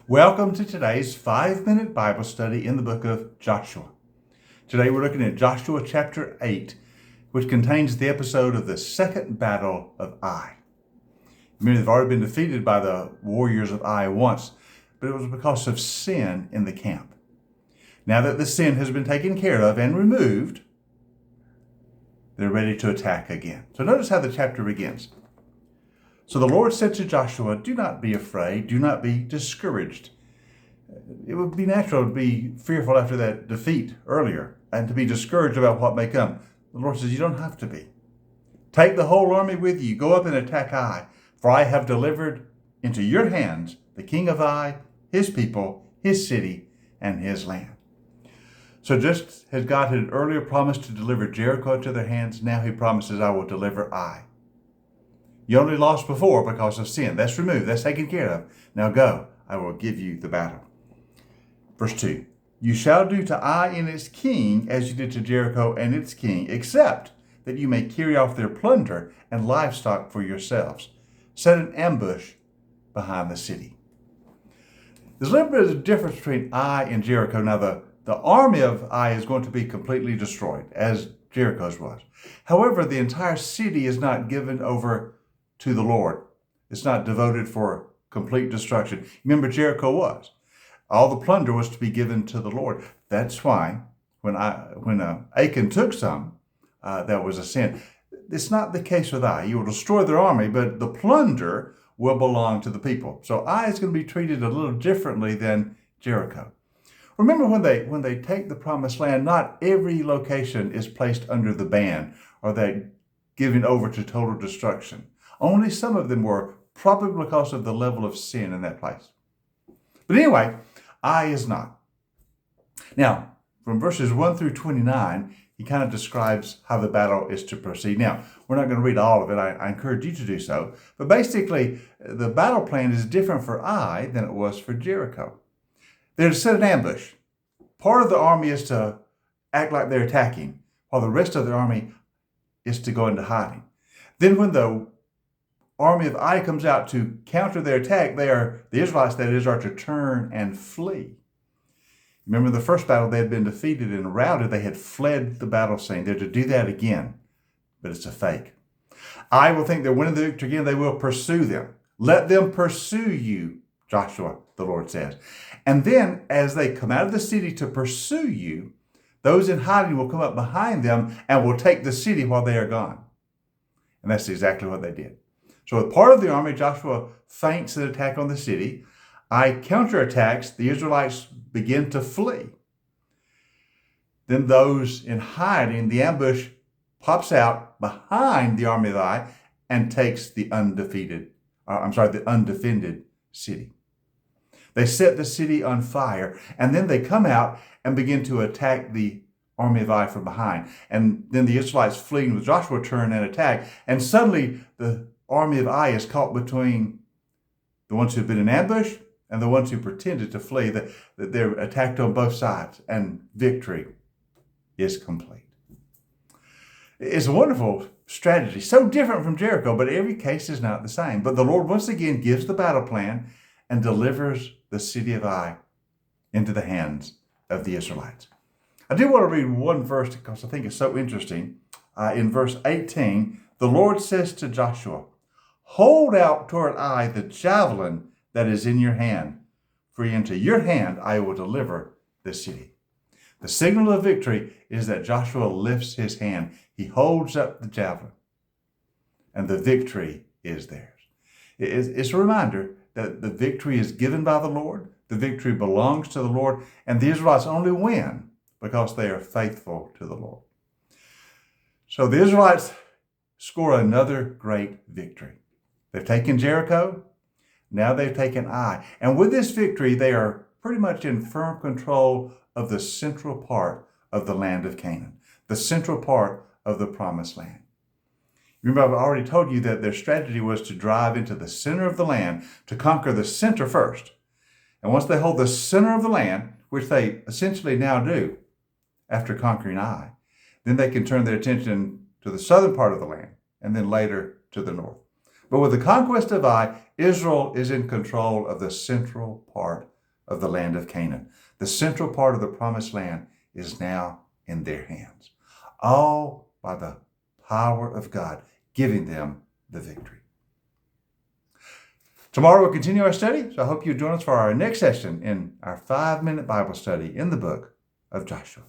Welcome to today's 5-minute Bible study in the book of Joshua. Today we're looking at Joshua chapter 8, which contains the episode of the second battle of Ai. Many have already been defeated by the warriors of Ai once, but it was because of sin in the camp. Now that the sin has been taken care of and removed, they're ready to attack again. So notice how the chapter begins. So the Lord said to Joshua, "Do not be afraid, do not be discouraged." It would be natural to be fearful after that defeat earlier and to be discouraged about what may come. The Lord says, you don't have to be. Take the whole army with you, go up and attack Ai, for I have delivered into your hands the king of Ai, his people, his city, and his land. So just as God had earlier promised to deliver Jericho into their hands, now he promises, I will deliver Ai. You only lost before because of sin. That's removed. That's taken care of. Now go. I will give you the battle. Verse 2. You shall do to Ai and its king as you did to Jericho and its king, except that you may carry off their plunder and livestock for yourselves. Set an ambush behind the city. There's a little bit of difference between Ai and Jericho. Now the army of Ai is going to be completely destroyed, as Jericho's was. However, the entire city is not given over to the Lord. It's not devoted for complete destruction. Remember, Jericho was. All the plunder was to be given to the Lord. That's why when Achan took some, that was a sin. It's not the case with Ai. You will destroy their army, but the plunder will belong to the people. So Ai is going to be treated a little differently than Jericho. Remember, when they take the promised land, not every location is placed under the ban or they given over to total destruction. Only some of them were, probably because of the level of sin in that place. But anyway, Ai is not. Now, from verses 1 through 29, he kind of describes how the battle is to proceed. Now, we're not going to read all of it. I encourage you to do so. But basically, the battle plan is different for Ai than it was for Jericho. They're to set an ambush. Part of the army is to act like they're attacking, while the rest of the army is to go into hiding. Then when the army of Ai comes out to counter their attack, the Israelites, that is, are to turn and flee. Remember the first battle, they had been defeated and routed. They had fled the battle scene. They're to do that again, but it's a fake. Ai will think they're winning the victory again. They will pursue them. Let them pursue you, Joshua, the Lord says. And then as they come out of the city to pursue you, those in hiding will come up behind them and will take the city while they are gone. And that's exactly what they did. So with part of the army, Joshua feints an attack on the city. Ai counterattacks. The Israelites begin to flee. Then those in hiding, the ambush pops out behind the army of Ai and takes the undefended city. They set the city on fire, and then they come out and begin to attack the army of Ai from behind. And then the Israelites fleeing with Joshua turn and attack, and suddenly the army of Ai is caught between the ones who've been in ambush and the ones who pretended to flee, that they're attacked on both sides, and victory is complete. It's a wonderful strategy, so different from Jericho, but every case is not the same. But the Lord once again gives the battle plan and delivers the city of Ai into the hands of the Israelites. I do want to read one verse because I think it's so interesting. In verse 18, the Lord says to Joshua, "Hold out toward Ai the javelin that is in your hand, for into your hand I will deliver the city." The signal of victory is that Joshua lifts his hand. He holds up the javelin, and the victory is theirs. It's a reminder that the victory is given by the Lord, the victory belongs to the Lord, and the Israelites only win because they are faithful to the Lord. So the Israelites score another great victory. They've taken Jericho. Now they've taken Ai. And with this victory, they are pretty much in firm control of the central part of the land of Canaan, the central part of the promised land. Remember, I've already told you that their strategy was to drive into the center of the land, to conquer the center first. And once they hold the center of the land, which they essentially now do after conquering Ai, then they can turn their attention to the southern part of the land and then later to the north. But with the conquest of Ai, Israel is in control of the central part of the land of Canaan. The central part of the promised land is now in their hands, all by the power of God giving them the victory. Tomorrow we'll continue our study, so I hope you join us for our next session in our 5-minute Bible study in the book of Joshua.